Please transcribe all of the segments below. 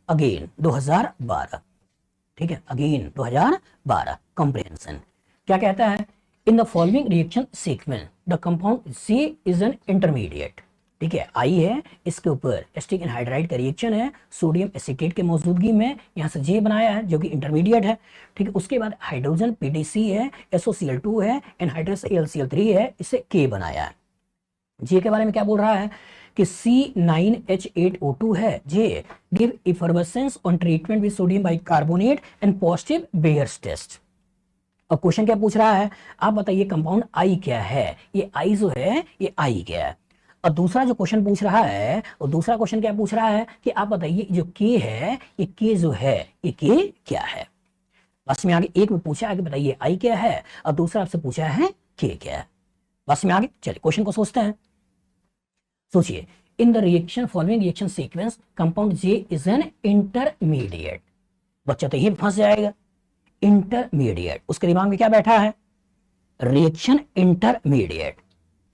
Again 2012, ठीक है, again 2012 comprehension क्या कहता है, in the following reaction sequence the compound C is an intermediate, ठीक है, आई है, इसके ऊपर एसिटिक एनहाइड्राइड का रिएक्शन है सोडियम एसीटेट के मौजूदगी में, यहाँ से J बनाया है जो कि इंटरमीडिएट है, ठीक है, उसके बाद हाइड्रोजन PDC है, SOCl2 है, एनहाइड्रस AlCl3 है, इसे K बनाया है। J के बारे में क्या बोल रहा है कि C9H8O2 है, J give effervescence on treatment with sodium bicarbonate and positive Baeyer's test. अब क्वेश्चन क्या पूछ रहा है, आप बताइए कंपाउंड I क्या है, ये I जो है ये I क्या है। और दूसरा जो क्वेश्चन पूछ रहा है, और दूसरा क्वेश्चन क्या पूछ रहा है कि आप बताइए जो K है, ये K जो है ये K क्या है। बस में आगे एक में पूछा है कि बताइए I क्या है, और दूसरा आपसे पूछा है K क्या है। बस में आगे चलिए क्वेश्चन को सोचते हैं। सोचिए, in the reaction following reaction sequence compound J is an intermediate. बच्चा तो यही फंस जाएगा, इंटरमीडिएट, उसके दिमाग में क्या बैठा है, रिएक्शन इंटरमीडिएट,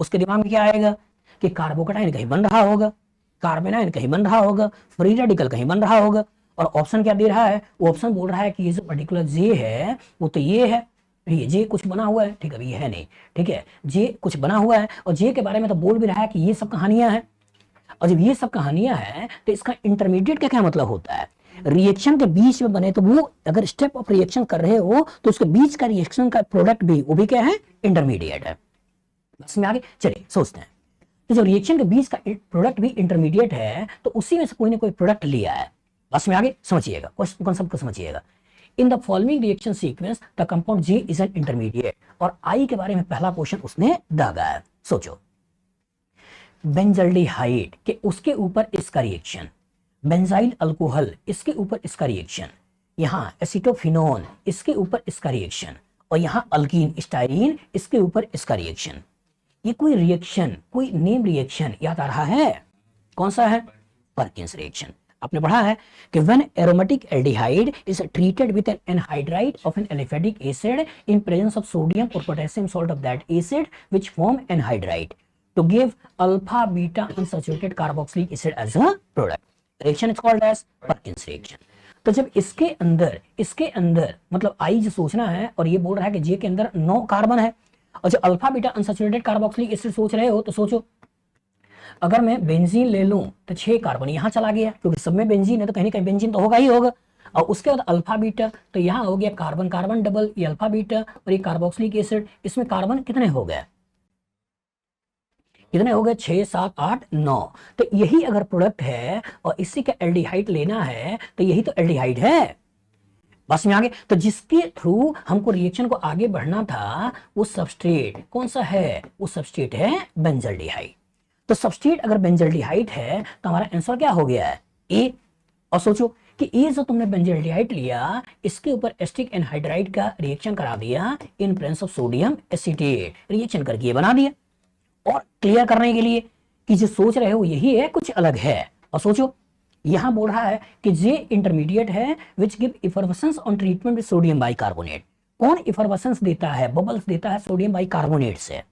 उसके दिमाग में क्या आएगा कि कार्बोकेटाइन कहीं बन रहा होगा, कार्बेनाइन कहीं बन रहा होगा, फ्री रेडिकल कहीं बन रहा होगा। और ऑप्शन क्या दे रहा है, वो ऑप्शन बोल रहा है कि ये जो पर्टिकुलर J है वो तो ये है, ये J कुछ बना हुआ है, ठीक है, ये है नहीं, ठीक है, J कुछ बना हुआ है, और J के बारे में तो बोल भी रहा है कि ये सब कहानियां हैं। और जब ये सब कहानियां हैं तो इसका इंटरमीडिएट का क्या मतलब होता है, रिएक्शन के बीच में बने, तो वो अगर स्टेप ऑफ रिएक्शन कर रहे हो तो उसके बीच का रिएक्शन का प्रोडक्ट भी वो भी क्या है, इंटरमीडिएट है। बस में आगे चलिए सोचते हैं, तो जो रिएक्शन के बीच का प्रोडक्ट भी इंटरमीडिएट है तो उसी में से कोई ना कोई प्रोडक्ट लिया है। बस में आगे समझिएगा, कॉन्सेप्ट को समझिएगा। In the following reaction sequence the compound J is an intermediate, और I के बारे में पहला क्वेश्चन उसने दागा है। सोचो, बेंजल्डिहाइड के उसके ऊपर इसका रिएक्शन, बेंजाइल अल्कोहल इसके ऊपर इसका रिएक्शन, यहाँ एसिटोफिनोन इसके ऊपर इसका रिएक्शन, और यहाँ अल्कीन स्टाइरीन इसके ऊपर इसका रिएक्शन। ये कोई रिएक्शन, कोई नेम रिएक्शन याद आ रहा है, कौन सा है, पर्किंस रिएक्शन। आपने पढ़ा है कि when aromatic aldehyde is treated with an anhydride of an aliphatic acid in presence of sodium or potassium salt of that acid which form anhydride to give alpha beta unsaturated carboxylic acid as a product, reaction is called as Perkin's reaction. तो जब इसके अंदर मतलब I जो सोचना है, और ये बोल रहा है कि J के अंदर 9 कार्बन है, और जो alpha beta unsaturated carboxylic acid सोच रहे हो तो सोचो, अगर मैं बेंजीन ले लूं तो 6 कार्बन यहां चला गया, क्योंकि सब में बेंजीन है तो कहीं ना कहीं बेंजीन तो होगा ही होगा, और उसके बाद अल्फा बीटा तो यहां हो गया कार्बन कार्बन डबल, ये अल्फा बीटा और ये कार्बोक्सिलिक एसिड, इसमें कार्बन कितने हो गए, कितने हो गए, 6 7 8 9। तो यही अगर प्रोडक्ट है और इसी का एल्डिहाइड लेना है तो यही तो एल्डिहाइड है। बस में आगे, तो जिसके थ्रू हमको रिएक्शन को आगे बढ़ना था वो सबस्ट्रेट कौन सा है, वो सबस्ट्रेट है बेंजल्डिहाइड। तो सबस्ट्रेट अगर बेंजल्डिहाइड है तो हमारा आंसर क्या हो गया है, ए। और सोचो कि ये जो तुमने बेंजल्डिहाइड लिया, इसके ऊपर एसिटिक एनहाइड्राइड का रिएक्शन करा दिया इन presence of sodium acetate, reaction करके ये बना दिया। और क्लियर करने के लिए कि जो सोच रहे हो यही है कुछ अलग है। और सोचो, यहां बोल रहा है कि J इंटरमीडिएट है which give effervescence on treatment with sodium bicarbonate. कौन इफर्वेसेंस देता है, बबल्स देता है सोडियम बाइकार्बोनेट से,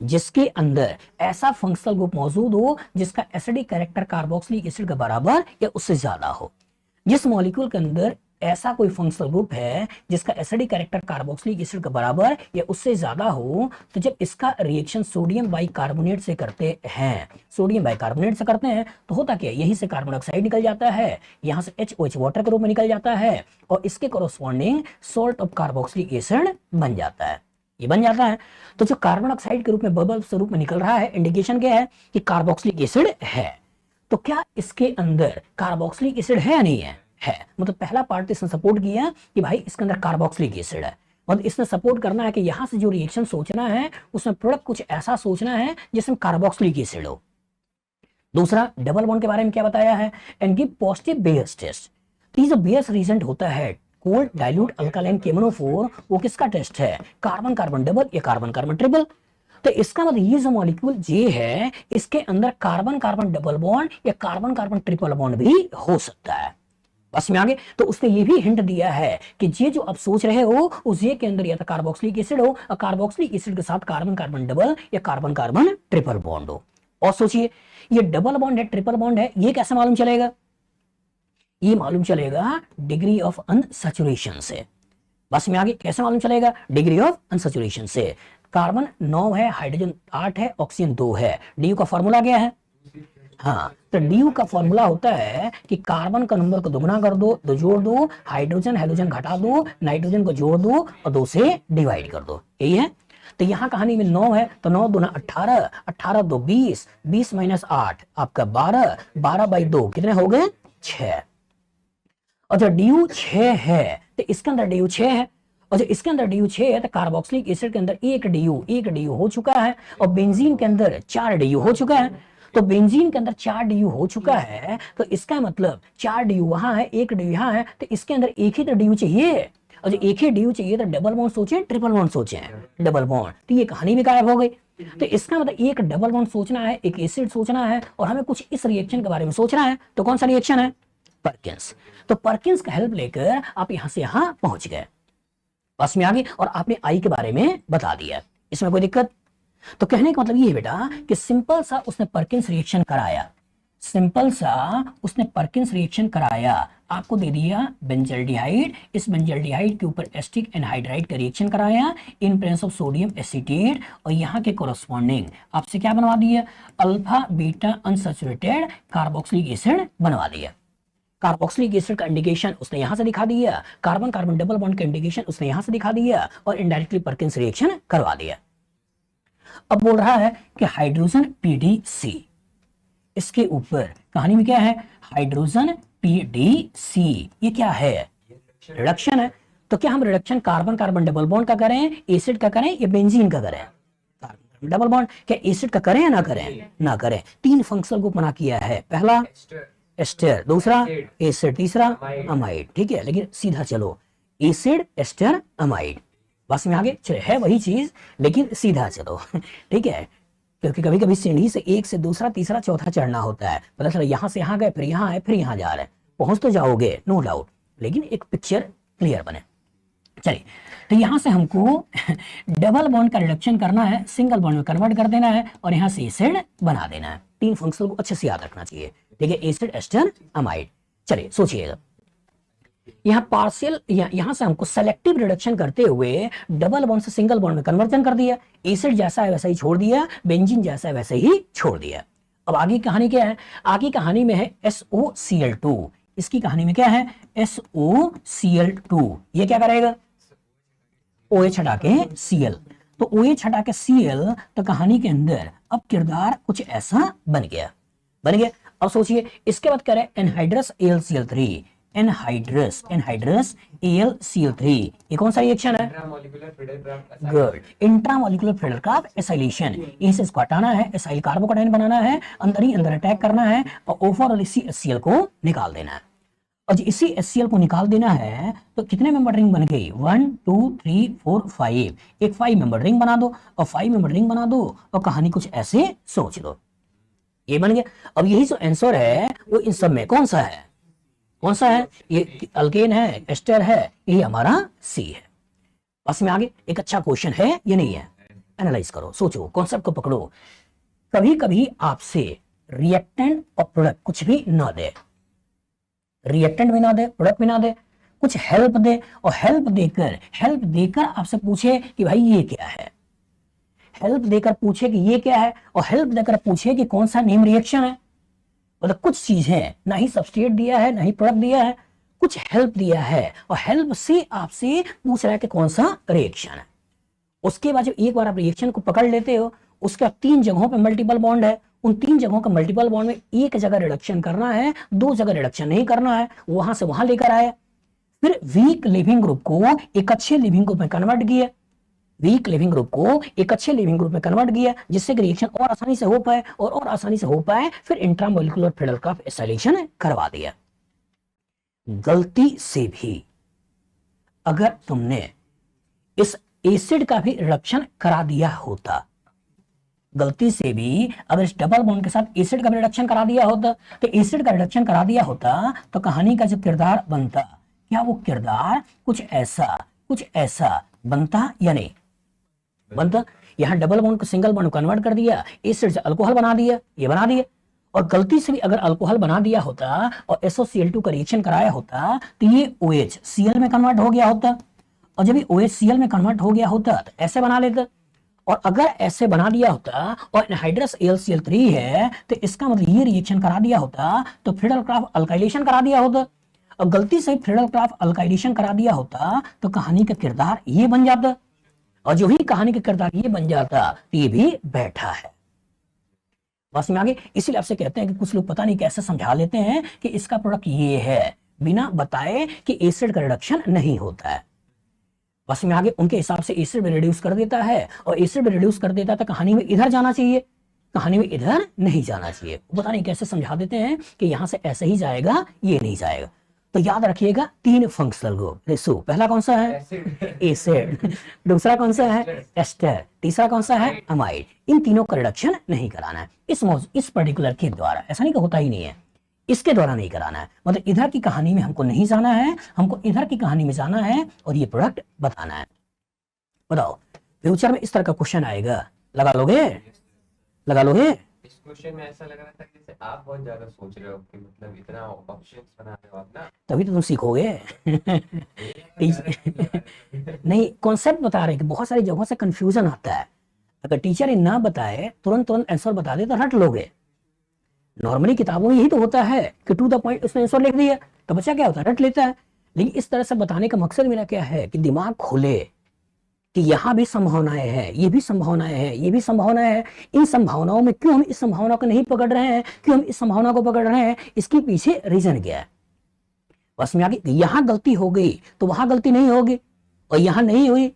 जिसके अंदर ऐसा फंक्शनल ग्रुप मौजूद हो जिसका एसिडिक कैरेक्टर कार्बोक्सिलिक एसिड के बराबर या उससे ज्यादा हो। जिस मॉलिक्यूल के अंदर ऐसा कोई फंक्शनल ग्रुप है जिसका एसिडिक कैरेक्टर कार्बोक्सिलिक एसिड के बराबर या उससे ज्यादा हो, तो जब इसका रिएक्शन सोडियम बाइकार्बोनेट से करते हैं, सोडियम बाइकार्बोनेट से करते हैं तो होता क्या है, यहीं से कार्बन डाइऑक्साइड निकल जाता है, यहां से HOH वाटर के रूप में निकल जाता है, और इसके corresponding salt of carboxylic acid बन जाता है, ये बन जाता है। तो जो कार्बन डाइऑक्साइड के रूप में बबल स्वरूप में निकल रहा है, इंडिकेशन क्या है कि कार्बोक्सिलिक एसिड है। तो क्या इसके अंदर कार्बोक्सिलिक एसिड है या नहीं है, है। मतलब पहला पार्ट इसने सपोर्ट किया कि भाई इसके अंदर कार्बोक्सिलिक एसिड है, मतलब इसने सपोर्ट करना है कि यहां से जो रिएक्शन सोचना है उसमें प्रोडक्ट कुछ ऐसा सोचना है जिसमें कार्बोक्सिलिक एसिड हो। दूसरा, डबल बॉन्ड के बारे में क्या बताया है, and give positive Baeyer's test. तो जो बेयर्स रिएजेंट होता है कोल्ड डाइल्यूट अल्कालाइन KMnO4, वो किसका टेस्ट है, कार्बन कार्बन डबल या कार्बन कार्बन ट्रिपल। तो इसका मतलब ये जो मॉलिक्यूल J है इसके अंदर कार्बन कार्बन डबल बॉन्ड या कार्बन कार्बन ट्रिपल बॉन्ड भी हो सकता है। बस में आगे, तो उसने ये भी हिंट दिया है कि J जो आप सोच रहे हो उस J के अंदर या तो कार्बोक्सिलिक एसिड हो और कार्बोक्सिलिक एसिड के साथ कार्बन कार्बन डबल या कार्बन कार्बन ट्रिपल बॉन्ड हो। और सोचिए, ये डबल बॉन्ड है ट्रिपल बॉन्ड है, ये कैसे मालूम चलेगा, ये मालूम चलेगा डिग्री ऑफ अनसैचुरेशन से। बस में आगे कैसे मालूम चलेगा? डिग्री ऑफ अनसैचुरेशन से। कार्बन 9 है, हाइड्रोजन 8 है, ऑक्सीजन 2 है। डी का फॉर्मूला क्या है? हाँ, तो डी का फॉर्मूला होता है कि कार्बन का नंबर को दुगना कर दो, दो जोड़ दो, हाइड्रोजन हाइड्रोजन घटा दो, नाइट्रोजन को जोड़ दो और 2 से डिवाइड कर दो। यही है। तो यहाँ कहानी में 9 है, तो 9 दूना 18, 18 दो 20, 20 माइनस 8 आपका 12, 12 बाई 2 कितने हो गए? 6। और जो DU 6 है तो इसके अंदर DU 6 है, और जो इसके अंदर DU 6 है तो कार्बोक्सिलिक एसिड के अंदर एक DU हो चुका है, और बेंजीन के अंदर 4 DU हो चुका है। तो बेंजीन के अंदर 4 DU हो चुका है, तो इसका मतलब 4 DU वहां है, 1 DU यहाँ है, तो इसके अंदर एक ही तो DU चाहिए, और जो एक ही DU चाहिए तो डबल बॉन्ड सोचे, ट्रिपल बॉन्ड सोचे, डबल बॉन्ड, तो ये कहानी भी गायब हो गई। तो इसका मतलब एक डबल बॉन्ड सोचना है, एक एसिड सोचना है, और हमें कुछ इस रिएक्शन के बारे में सोचना है। तो कौन सा रिएक्शन है? परकिंस। तो परकिंस का हेल्प लेकर आप यहां से यहां पहुंच गए, बस में आ गए, और आपने आई के बारे में बता दिया। इसमें कोई दिक्कत? तो कहने का मतलब ये है बेटा कि सिंपल सा उसने परकिंस रिएक्शन कराया, सिंपल सा उसने परकिंस रिएक्शन कराया, आपको दे दिया बेंजल्डिहाइड, इस बेंजल्डिहाइड के ऊपर एसिटिक एनहाइड्राइड का रिएक्शन कराया इन प्रेजेंस ऑफ सोडियम एसीटेट, और यहाँ के कोरस्पॉन्डिंग आपसे क्या बनवा दिया? Alpha beta unsaturated carboxylic acid बनवा दिया। कार्बोक्सिलिक एसिड का इंडिकेशन उसने यहां से दिखा दिया, कार्बन कार्बन डबल बॉन्ड का इंडिकेशन उसने यहां से दिखा दिया, और इनडायरेक्टली परकिंस रिएक्शन करवा दिया। अब बोल रहा है कि हाइड्रोजन PDC, इसके ऊपर कहानी में क्या है? हाइड्रोजन PDC, ये क्या है? रिडक्शन है। तो क्या हम reduction carbon carbon double bond का करें, एसिड का करें, या बेंजीन का करें? Carbon double bond. क्या एसिड का करें या ना करें? ना करें। 3 फंक्शनल ग्रुप बना किया है, पहला एस्टर, दूसरा एसिड, तीसरा अमाइड। ठीक है, लेकिन सीधा चलो, एसिड एस्टर अमाइड, बस में आगे चले, है वही चीज लेकिन सीधा चलो। ठीक है, क्योंकि कभी कभी सीढ़ी से एक से दूसरा तीसरा चौथा चढ़ना होता है, पता चला यहां से यहां गए, फिर यहां आए, फिर यहां जा रहे हैं, पहुंच तो जाओगे नो डाउट, लेकिन एक पिक्चर क्लियर बने। चलिए, तो यहां से हमको डबल बॉन्ड का रिडक्शन करना है, सिंगल बॉन्ड में कन्वर्ट कर देना है, और यहां से एसिड बना देना है। 3 फंक्शनल को अच्छे से याद रखना चाहिए। ठीक है, एसिड एस्टर अमाइड। चलिए सोचिएगा, यहाँ पार्शियल, यहां से हमको सेलेक्टिव रिडक्शन करते हुए डबल बॉन्ड से सिंगल बॉन्ड में कन्वर्जन कर दिया, एसिड जैसा है वैसा ही छोड़ दिया, बेंजीन जैसा है वैसे ही छोड़ दिया। अब आगे कहानी क्या है? आगे कहानी में है SOCl2, इसकी कहानी में क्या है? SOCl2, ये क्या करेगा? OH हटा के Cl, तो OH हटा के Cl, तो कहानी के अंदर अब किरदार कुछ ऐसा बन गया, बन गया। अब सोचिए, इसके बाद क्या है? एनहाइड्रस AlCl3, एनहाइड्रस AlCl3, ये कौन सा रिएक्शन है? Good, intramolecular Friedel Crafts acylation. इसे इसको हटाना है, एसाइल कार्बोकैटायन बनाना है, अंदर ही अंदर अटैक करना है, और ओवरऑल इसी HCl को निकाल देना है। और इसी HCl को निकाल देना है, तो कितने मेंबर रिंग बन गई? 1 2 3 4 5, एक 5 मेंबर रिंग बना दो, और 5 मेंबर रिंग बना दो, और कहानी कुछ ऐसे सोच लो, ये बन गया। अब यही जो आंसर है वो इन सब में कौन सा है? कौन सा है? ये अल्केन है, एस्टर है, ये हमारा C है। बस में आगे एक अच्छा क्वेश्चन है ये नहीं है, एनालाइज करो, सोचो, कॉन्सेप्ट को पकड़ो। कभी कभी आपसे रिएक्टेंट और प्रोडक्ट कुछ भी ना दे, रिएक्टेंट भी ना दे, प्रोडक्ट भी ना दे, कुछ हेल्प दे, और हेल्प देकर आपसे पूछे कि भाई ये क्या है, हेल्प देकर पूछे कि ये क्या है, और हेल्प देकर पूछे कि कौन सा नेम रिएक्शन है। मतलब कुछ चीज है, ना ही सबस्ट्रेट दिया है, ना ही प्रोडक्ट दिया है, कुछ हेल्प दिया है, और हेल्प से आपसे पूछ रहा है कि कौन सा रिएक्शन है। उसके बाद जब एक बार आप रिएक्शन को पकड़ लेते हो, उसके बाद 3 जगहों पे मल्टीपल बॉन्ड है, उन 3 जगहों का मल्टीपल बॉन्ड में एक जगह रिडक्शन करना है, 2 जगह रिडक्शन नहीं करना है, वहां से वहां लेकर आए, फिर वीक लिविंग ग्रुप को एक अच्छे लिविंग ग्रुप में कन्वर्ट किया, वीक लिविंग ग्रुप को एक अच्छे लिविंग ग्रुप में कन्वर्ट किया, जिससे रिएक्शन और आसानी से हो पाए, और आसानी से हो पाए, फिर इंट्रामोलिकुलर फेडरक्राफ्ट एसाइलेशन करवा दिया। गलती से भी अगर तुमने इस एसिड का भी रिडक्शन करा दिया होता, गलती से भी अगर इस डबल बॉन्ड के साथ एसिड का भी रिडक्शन करा दिया होता, तो एसिड का रिडक्शन करा दिया होता, तो कहानी का जो किरदार बनता, क्या वो किरदार कुछ ऐसा बनता या नहीं बनता? यहां डबल बॉन्ड को सिंगल बॉन्ड कन्वर्ट कर दिया, एसिड से अल्कोहल बना दिया, ये बना दिया, और गलती से भी अगर अल्कोहल बना दिया होता और SOCl2 का रिएक्शन कराया होता तो ये OH Cl में कन्वर्ट हो गया होता, और जब ये OH Cl में कन्वर्ट हो गया होता तो ऐसे बना लेता, और अगर ऐसे बना दिया होता और एनहाइड्रस AlCl3 है तो इसका मतलब ये रिएक्शन करा दिया होता तो फ्रीडल-क्राफ्ट अल्काइलेशन करा दिया होता, और गलती से फ्रीडल-क्राफ्ट अल्काइलेशन करा दिया होता तो कहानी का किरदार ये बन जाता, और जो ही कहानी का किरदार ये बन जाता तो ये भी बैठा है। बस में आगे, इसीलिए आपसे कहते हैं कि कुछ लोग पता नहीं कैसे समझा लेते हैं कि इसका प्रोडक्ट ये है, बिना बताए कि एसिड का रिडक्शन नहीं होता है। बस में आगे, उनके हिसाब से एसिड में रिड्यूस कर देता है, और एसिड में रिड्यूस कर देता है तो कहानी में इधर जाना चाहिए, कहानी में इधर नहीं जाना चाहिए। पता नहीं कैसे समझा देते हैं कि यहां से ऐसे ही जाएगा, ये नहीं जाएगा। तो याद रखिएगा 3 फंक्शनल ग्रुप रेसो, पहला कौन सा है एसिड, दूसरा कौन सा है एस्टर, तीसरा कौन सा है अमाइड। इन तीनों का रिडक्शन नहीं कराना है इस पर्टिकुलर के द्वारा, ऐसा नहीं कि होता ही नहीं है, इसके द्वारा नहीं कराना है। मतलब इधर की कहानी में हमको नहीं जाना है, हमको इधर की कहानी में जाना है और ये प्रोडक्ट बताना है। बताओ फ्यूचर में इस तरह का क्वेश्चन आएगा, लगा लोगे, लगा लोगे। इस क्वेश्चन में ऐसा लग रहा था कि जैसे आप बहुत ज्यादा सोच रहे हो कि मतलब इतना ऑप्शंस बना रहे हो आप ना, तभी तो तुम सीखोगे। नहीं, कॉन्सेप्ट बता रहे हैं कि बहुत सारी जगहों से कंफ्यूजन आता है, अगर टीचर ये ना बताए तुरंत आंसर बता दे तो रट लोगे। नॉर्मली किताबों में यही तो होता है कि टू द पॉइंट उसने आंसर लिख दिया तो बच्चा क्या होता है, रट लेता है। लेकिन इस तरह से बताने का मकसद मेरा क्या है कि दिमाग खोले कि यहाँ भी संभावनाएं हैं, ये भी संभावनाएं हैं, ये भी संभावनाएं हैं। इन संभावनाओं में क्यों हम इस संभावना को नहीं पकड़ रहे हैं, क्यों हम इस संभावना को पकड़ रहे हैं, इसके पीछे रीजन क्या है। बस में आगे, यहाँ गलती हो गई तो वहां गलती नहीं होगी, और यहाँ नहीं हुई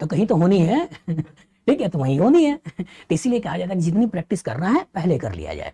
तो कहीं तो होनी है। ठीक है, तो वहीं होनी है। तो इसीलिए कहा जाता है कि जितनी प्रैक्टिस करना है पहले कर लिया जाए।